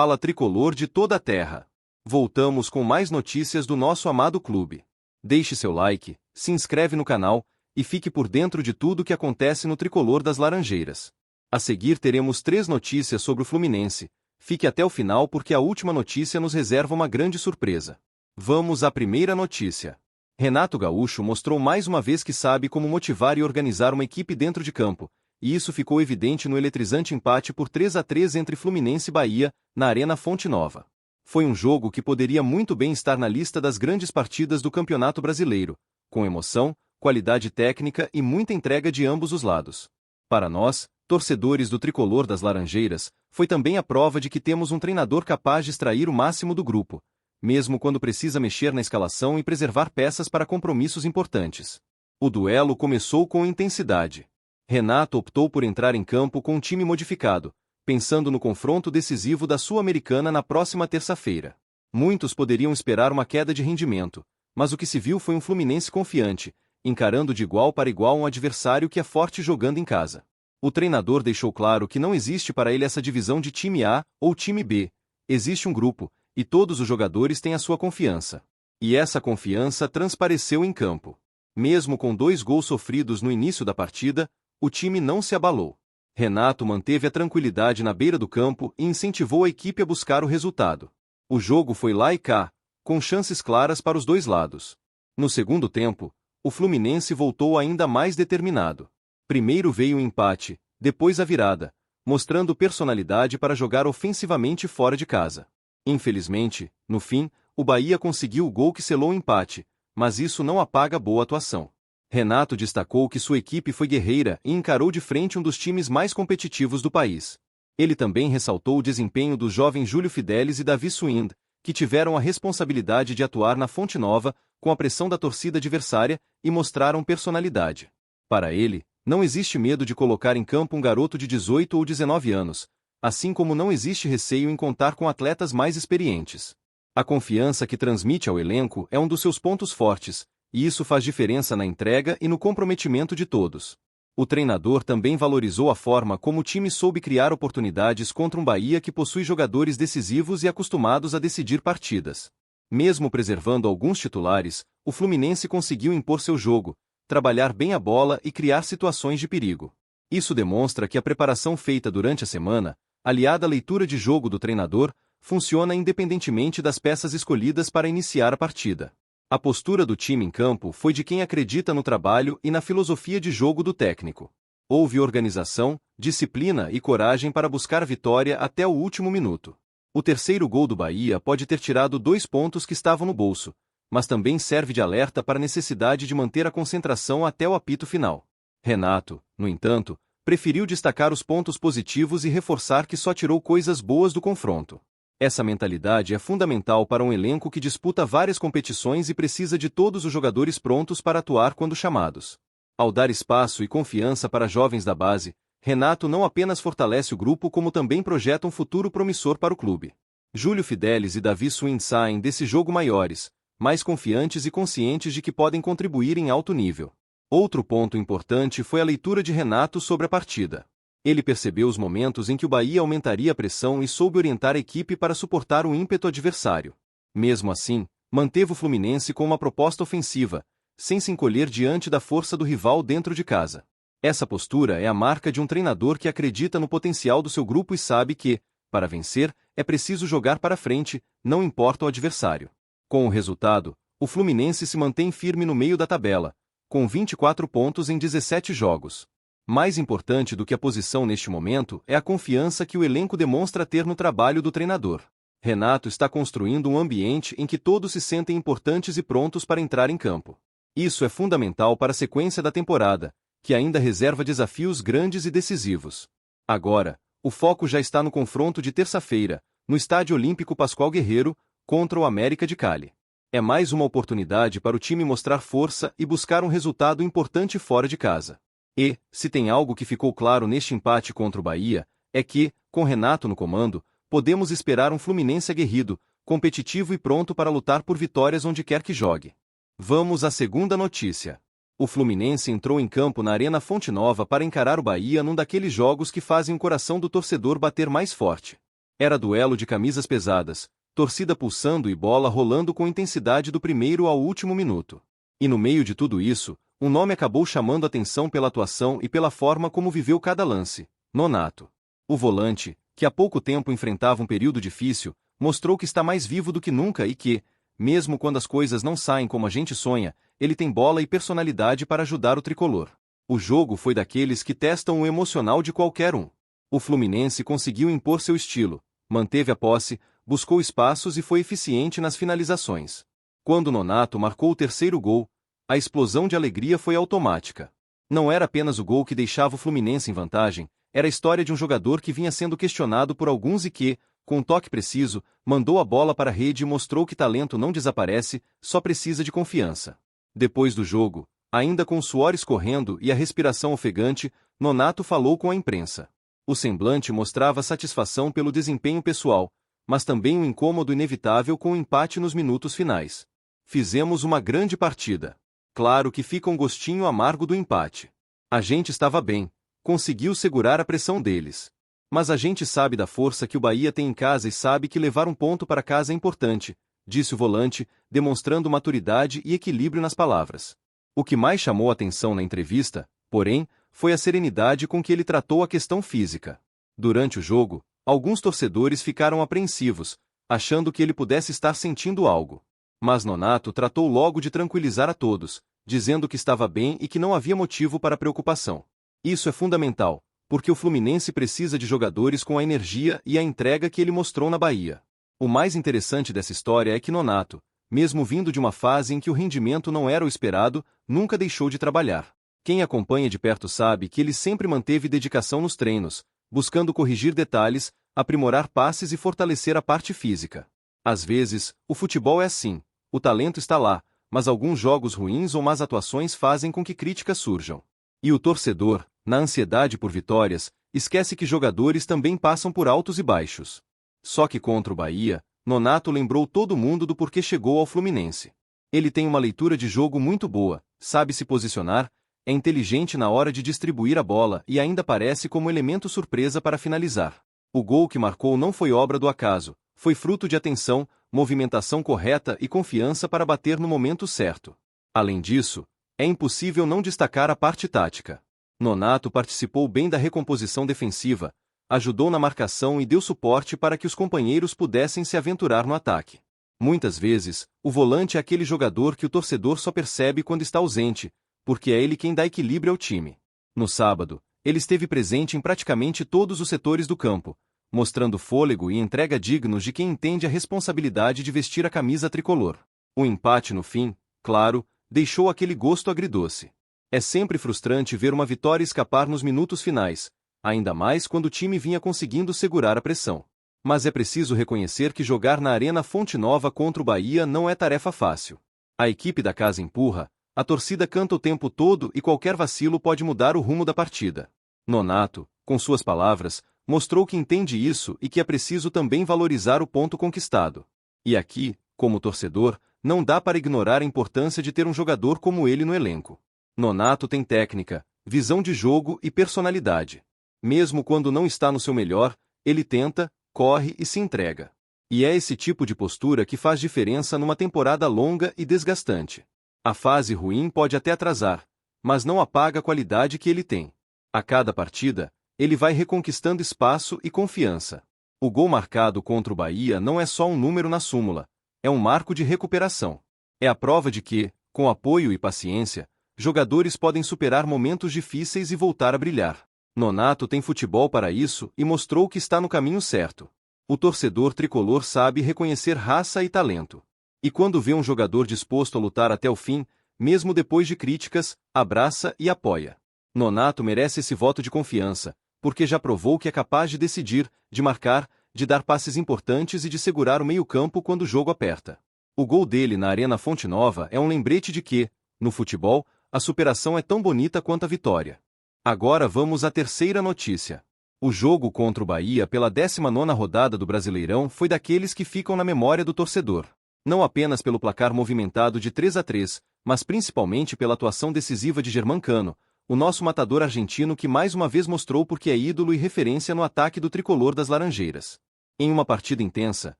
Fala tricolor de toda a terra! Voltamos com mais notícias do nosso amado clube. Deixe seu like, se inscreve no canal e fique por dentro de tudo que acontece no tricolor das Laranjeiras. A seguir teremos 3 notícias sobre o Fluminense. Fique até o final porque a última notícia nos reserva uma grande surpresa. Vamos à primeira notícia. Renato Gaúcho mostrou mais uma vez que sabe como motivar e organizar uma equipe dentro de campo, e isso ficou evidente no eletrizante empate por 3-3 entre Fluminense e Bahia, na Arena Fonte Nova. Foi um jogo que poderia muito bem estar na lista das grandes partidas do Campeonato Brasileiro, com emoção, qualidade técnica e muita entrega de ambos os lados. Para nós, torcedores do tricolor das Laranjeiras, foi também a prova de que temos um treinador capaz de extrair o máximo do grupo, mesmo quando precisa mexer na escalação e preservar peças para compromissos importantes. O duelo começou com intensidade. Renato optou por entrar em campo com um time modificado, pensando no confronto decisivo da Sul-Americana na próxima terça-feira. Muitos poderiam esperar uma queda de rendimento, mas o que se viu foi um Fluminense confiante, encarando de igual para igual um adversário que é forte jogando em casa. O treinador deixou claro que não existe para ele essa divisão de time A ou time B. Existe um grupo, e todos os jogadores têm a sua confiança. E essa confiança transpareceu em campo. Mesmo com 2 gols sofridos no início da partida, o time não se abalou. Renato manteve a tranquilidade na beira do campo e incentivou a equipe a buscar o resultado. O jogo foi lá e cá, com chances claras para os dois lados. No segundo tempo, o Fluminense voltou ainda mais determinado. Primeiro veio o empate, depois a virada, mostrando personalidade para jogar ofensivamente fora de casa. Infelizmente, no fim, o Bahia conseguiu o gol que selou o empate, mas isso não apaga a boa atuação. Renato destacou que sua equipe foi guerreira e encarou de frente um dos times mais competitivos do país. Ele também ressaltou o desempenho dos jovens Júlio Fidelis e Davi Suind, que tiveram a responsabilidade de atuar na Fonte Nova, com a pressão da torcida adversária, e mostraram personalidade. Para ele, não existe medo de colocar em campo um garoto de 18 ou 19 anos, assim como não existe receio em contar com atletas mais experientes. A confiança que transmite ao elenco é um dos seus pontos fortes, e isso faz diferença na entrega e no comprometimento de todos. O treinador também valorizou a forma como o time soube criar oportunidades contra um Bahia que possui jogadores decisivos e acostumados a decidir partidas. Mesmo preservando alguns titulares, o Fluminense conseguiu impor seu jogo, trabalhar bem a bola e criar situações de perigo. Isso demonstra que a preparação feita durante a semana, aliada à leitura de jogo do treinador, funciona independentemente das peças escolhidas para iniciar a partida. A postura do time em campo foi de quem acredita no trabalho e na filosofia de jogo do técnico. Houve organização, disciplina e coragem para buscar a vitória até o último minuto. O terceiro gol do Bahia pode ter tirado 2 pontos que estavam no bolso, mas também serve de alerta para a necessidade de manter a concentração até o apito final. Renato, no entanto, preferiu destacar os pontos positivos e reforçar que só tirou coisas boas do confronto. Essa mentalidade é fundamental para um elenco que disputa várias competições e precisa de todos os jogadores prontos para atuar quando chamados. Ao dar espaço e confiança para jovens da base, Renato não apenas fortalece o grupo como também projeta um futuro promissor para o clube. Júlio Fidelis e Davi Suind saem desse jogo maiores, mais confiantes e conscientes de que podem contribuir em alto nível. Outro ponto importante foi a leitura de Renato sobre a partida. Ele percebeu os momentos em que o Bahia aumentaria a pressão e soube orientar a equipe para suportar o ímpeto adversário. Mesmo assim, manteve o Fluminense com uma proposta ofensiva, sem se encolher diante da força do rival dentro de casa. Essa postura é a marca de um treinador que acredita no potencial do seu grupo e sabe que, para vencer, é preciso jogar para frente, não importa o adversário. Com o resultado, o Fluminense se mantém firme no meio da tabela, com 24 pontos em 17 jogos. Mais importante do que a posição neste momento é a confiança que o elenco demonstra ter no trabalho do treinador. Renato está construindo um ambiente em que todos se sentem importantes e prontos para entrar em campo. Isso é fundamental para a sequência da temporada, que ainda reserva desafios grandes e decisivos. Agora, o foco já está no confronto de terça-feira, no Estádio Olímpico Pascoal Guerreiro, contra o América de Cali. É mais uma oportunidade para o time mostrar força e buscar um resultado importante fora de casa. E, se tem algo que ficou claro neste empate contra o Bahia, é que, com Renato no comando, podemos esperar um Fluminense aguerrido, competitivo e pronto para lutar por vitórias onde quer que jogue. Vamos à segunda notícia. O Fluminense entrou em campo na Arena Fonte Nova para encarar o Bahia num daqueles jogos que fazem o coração do torcedor bater mais forte. Era duelo de camisas pesadas, torcida pulsando e bola rolando com intensidade do primeiro ao último minuto. E no meio de tudo isso, um nome acabou chamando atenção pela atuação e pela forma como viveu cada lance: Nonato. O volante, que há pouco tempo enfrentava um período difícil, mostrou que está mais vivo do que nunca e que, mesmo quando as coisas não saem como a gente sonha, ele tem bola e personalidade para ajudar o tricolor. O jogo foi daqueles que testam o emocional de qualquer um. O Fluminense conseguiu impor seu estilo, manteve a posse, buscou espaços e foi eficiente nas finalizações. Quando Nonato marcou o terceiro gol, a explosão de alegria foi automática. Não era apenas o gol que deixava o Fluminense em vantagem, era a história de um jogador que vinha sendo questionado por alguns e que, com um toque preciso, mandou a bola para a rede e mostrou que talento não desaparece, só precisa de confiança. Depois do jogo, ainda com o suor escorrendo e a respiração ofegante, Nonato falou com a imprensa. O semblante mostrava satisfação pelo desempenho pessoal, mas também um incômodo inevitável com o empate nos minutos finais. Fizemos uma grande partida. Claro que fica um gostinho amargo do empate. A gente estava bem, conseguiu segurar a pressão deles. Mas a gente sabe da força que o Bahia tem em casa e sabe que levar um ponto para casa é importante, disse o volante, demonstrando maturidade e equilíbrio nas palavras. O que mais chamou a atenção na entrevista, porém, foi a serenidade com que ele tratou a questão física. Durante o jogo, alguns torcedores ficaram apreensivos, achando que ele pudesse estar sentindo algo. Mas Nonato tratou logo de tranquilizar a todos, dizendo que estava bem e que não havia motivo para preocupação. Isso é fundamental, porque o Fluminense precisa de jogadores com a energia e a entrega que ele mostrou na Bahia. O mais interessante dessa história é que Nonato, mesmo vindo de uma fase em que o rendimento não era o esperado, nunca deixou de trabalhar. Quem acompanha de perto sabe que ele sempre manteve dedicação nos treinos, buscando corrigir detalhes, aprimorar passes e fortalecer a parte física. Às vezes, o futebol é assim, o talento está lá, mas alguns jogos ruins ou más atuações fazem com que críticas surjam. E o torcedor, na ansiedade por vitórias, esquece que jogadores também passam por altos e baixos. Só que contra o Bahia, Nonato lembrou todo mundo do porquê chegou ao Fluminense. Ele tem uma leitura de jogo muito boa, sabe se posicionar, é inteligente na hora de distribuir a bola e ainda aparece como elemento surpresa para finalizar. O gol que marcou não foi obra do acaso, foi fruto de atenção, movimentação correta e confiança para bater no momento certo. Além disso, é impossível não destacar a parte tática. Nonato participou bem da recomposição defensiva, ajudou na marcação e deu suporte para que os companheiros pudessem se aventurar no ataque. Muitas vezes, o volante é aquele jogador que o torcedor só percebe quando está ausente, porque é ele quem dá equilíbrio ao time. No sábado, ele esteve presente em praticamente todos os setores do campo, mostrando fôlego e entrega dignos de quem entende a responsabilidade de vestir a camisa tricolor. O empate no fim, claro, deixou aquele gosto agridoce. É sempre frustrante ver uma vitória escapar nos minutos finais, ainda mais quando o time vinha conseguindo segurar a pressão. Mas é preciso reconhecer que jogar na Arena Fonte Nova contra o Bahia não é tarefa fácil. A equipe da casa empurra, a torcida canta o tempo todo e qualquer vacilo pode mudar o rumo da partida. Nonato, com suas palavras, mostrou que entende isso e que é preciso também valorizar o ponto conquistado. E aqui, como torcedor, não dá para ignorar a importância de ter um jogador como ele no elenco. Nonato tem técnica, visão de jogo e personalidade. Mesmo quando não está no seu melhor, ele tenta, corre e se entrega. E é esse tipo de postura que faz diferença numa temporada longa e desgastante. A fase ruim pode até atrasar, mas não apaga a qualidade que ele tem. A cada partida, ele vai reconquistando espaço e confiança. O gol marcado contra o Bahia não é só um número na súmula, é um marco de recuperação. É a prova de que, com apoio e paciência, jogadores podem superar momentos difíceis e voltar a brilhar. Nonato tem futebol para isso e mostrou que está no caminho certo. O torcedor tricolor sabe reconhecer raça e talento. E quando vê um jogador disposto a lutar até o fim, mesmo depois de críticas, abraça e apoia. Nonato merece esse voto de confiança, porque já provou que é capaz de decidir, de marcar, de dar passes importantes e de segurar o meio-campo quando o jogo aperta. O gol dele na Arena Fonte Nova é um lembrete de que, no futebol, a superação é tão bonita quanto a vitória. Agora vamos à terceira notícia. O jogo contra o Bahia pela 19ª rodada do Brasileirão foi daqueles que ficam na memória do torcedor. Não apenas pelo placar movimentado de 3-3, mas principalmente pela atuação decisiva de Germancano, o nosso matador argentino que mais uma vez mostrou porque é ídolo e referência no ataque do tricolor das Laranjeiras. Em uma partida intensa,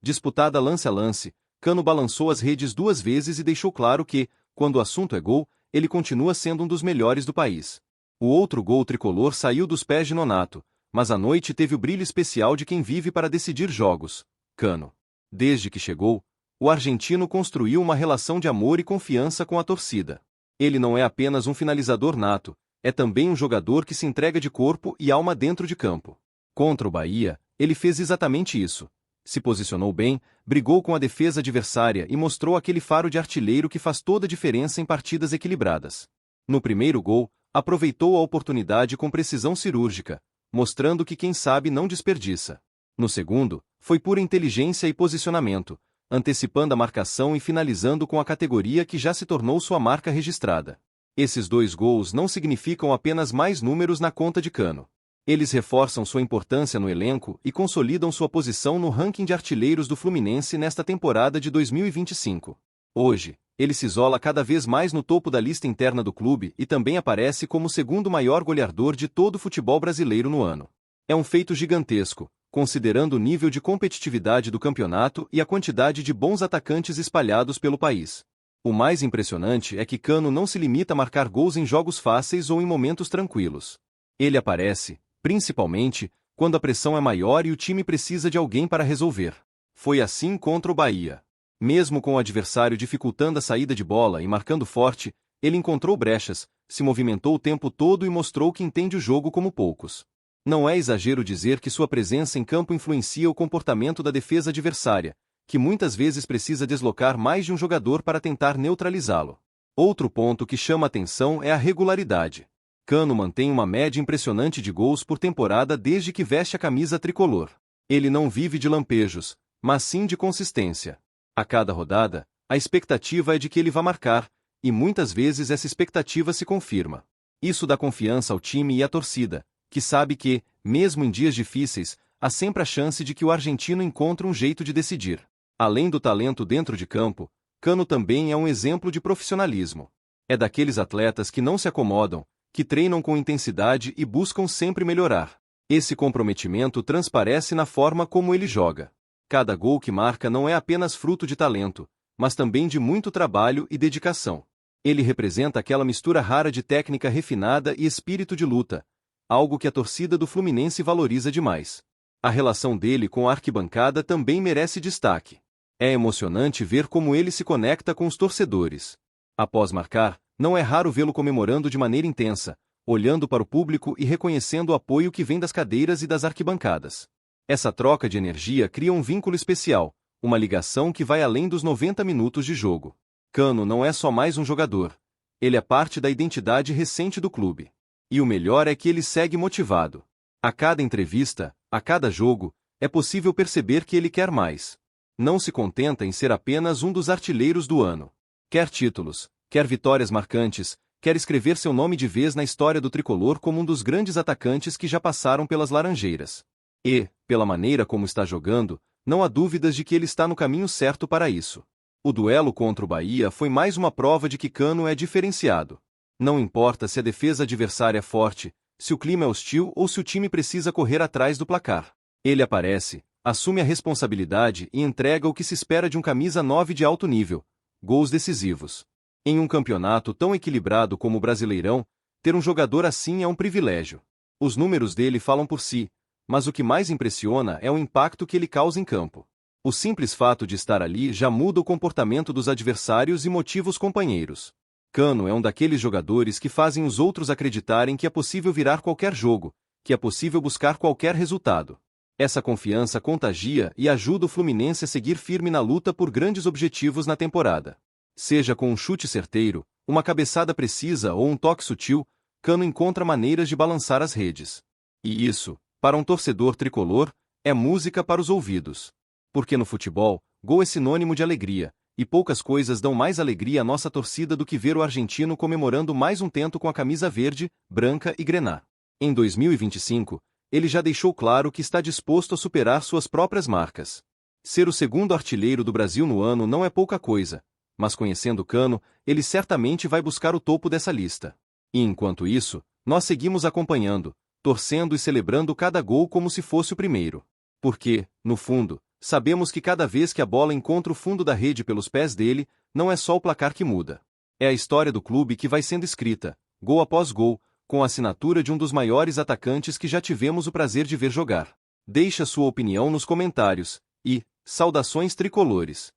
disputada lance a lance, Cano balançou as redes 2 vezes e deixou claro que, quando o assunto é gol, ele continua sendo um dos melhores do país. O outro gol tricolor saiu dos pés de Nonato, mas a noite teve o brilho especial de quem vive para decidir jogos: Cano. Desde que chegou, o argentino construiu uma relação de amor e confiança com a torcida. Ele não é apenas um finalizador nato, é também um jogador que se entrega de corpo e alma dentro de campo. Contra o Bahia, ele fez exatamente isso. Se posicionou bem, brigou com a defesa adversária e mostrou aquele faro de artilheiro que faz toda a diferença em partidas equilibradas. No primeiro gol, aproveitou a oportunidade com precisão cirúrgica, mostrando que quem sabe não desperdiça. No segundo, foi pura inteligência e posicionamento, antecipando a marcação e finalizando com a categoria que já se tornou sua marca registrada. Esses 2 gols não significam apenas mais números na conta de Cano. Eles reforçam sua importância no elenco e consolidam sua posição no ranking de artilheiros do Fluminense nesta temporada de 2025. Hoje, ele se isola cada vez mais no topo da lista interna do clube e também aparece como o segundo maior goleador de todo o futebol brasileiro no ano. É um feito gigantesco, considerando o nível de competitividade do campeonato e a quantidade de bons atacantes espalhados pelo país. O mais impressionante é que Cano não se limita a marcar gols em jogos fáceis ou em momentos tranquilos. Ele aparece, principalmente, quando a pressão é maior e o time precisa de alguém para resolver. Foi assim contra o Bahia. Mesmo com o adversário dificultando a saída de bola e marcando forte, ele encontrou brechas, se movimentou o tempo todo e mostrou que entende o jogo como poucos. Não é exagero dizer que sua presença em campo influencia o comportamento da defesa adversária, que muitas vezes precisa deslocar mais de um jogador para tentar neutralizá-lo. Outro ponto que chama atenção é a regularidade. Cano mantém uma média impressionante de gols por temporada desde que veste a camisa tricolor. Ele não vive de lampejos, mas sim de consistência. A cada rodada, a expectativa é de que ele vá marcar, e muitas vezes essa expectativa se confirma. Isso dá confiança ao time e à torcida, que sabe que, mesmo em dias difíceis, há sempre a chance de que o argentino encontre um jeito de decidir. Além do talento dentro de campo, Cano também é um exemplo de profissionalismo. É daqueles atletas que não se acomodam, que treinam com intensidade e buscam sempre melhorar. Esse comprometimento transparece na forma como ele joga. Cada gol que marca não é apenas fruto de talento, mas também de muito trabalho e dedicação. Ele representa aquela mistura rara de técnica refinada e espírito de luta, algo que a torcida do Fluminense valoriza demais. A relação dele com a arquibancada também merece destaque. É emocionante ver como ele se conecta com os torcedores. Após marcar, não é raro vê-lo comemorando de maneira intensa, olhando para o público e reconhecendo o apoio que vem das cadeiras e das arquibancadas. Essa troca de energia cria um vínculo especial, uma ligação que vai além dos 90 minutos de jogo. Cano não é só mais um jogador. Ele é parte da identidade recente do clube. E o melhor é que ele segue motivado. A cada entrevista, a cada jogo, é possível perceber que ele quer mais. Não se contenta em ser apenas um dos artilheiros do ano. Quer títulos, quer vitórias marcantes, quer escrever seu nome de vez na história do tricolor como um dos grandes atacantes que já passaram pelas Laranjeiras. E, pela maneira como está jogando, não há dúvidas de que ele está no caminho certo para isso. O duelo contra o Bahia foi mais uma prova de que Cano é diferenciado. Não importa se a defesa adversária é forte, se o clima é hostil ou se o time precisa correr atrás do placar. Ele aparece, assume a responsabilidade e entrega o que se espera de um camisa 9 de alto nível: gols decisivos. Em um campeonato tão equilibrado como o Brasileirão, ter um jogador assim é um privilégio. Os números dele falam por si, mas o que mais impressiona é o impacto que ele causa em campo. O simples fato de estar ali já muda o comportamento dos adversários e motiva os companheiros. Cano é um daqueles jogadores que fazem os outros acreditarem que é possível virar qualquer jogo, que é possível buscar qualquer resultado. Essa confiança contagia e ajuda o Fluminense a seguir firme na luta por grandes objetivos na temporada. Seja com um chute certeiro, uma cabeçada precisa ou um toque sutil, Cano encontra maneiras de balançar as redes. E isso, para um torcedor tricolor, é música para os ouvidos. Porque no futebol, gol é sinônimo de alegria, e poucas coisas dão mais alegria à nossa torcida do que ver o argentino comemorando mais um tento com a camisa verde, branca e grená. Em 2025, ele já deixou claro que está disposto a superar suas próprias marcas. Ser o segundo artilheiro do Brasil no ano não é pouca coisa, mas conhecendo Cano, ele certamente vai buscar o topo dessa lista. E enquanto isso, nós seguimos acompanhando, torcendo e celebrando cada gol como se fosse o primeiro. Porque, no fundo, sabemos que cada vez que a bola encontra o fundo da rede pelos pés dele, não é só o placar que muda. É a história do clube que vai sendo escrita, gol após gol, com a assinatura de um dos maiores atacantes que já tivemos o prazer de ver jogar. Deixe a sua opinião nos comentários e, saudações tricolores!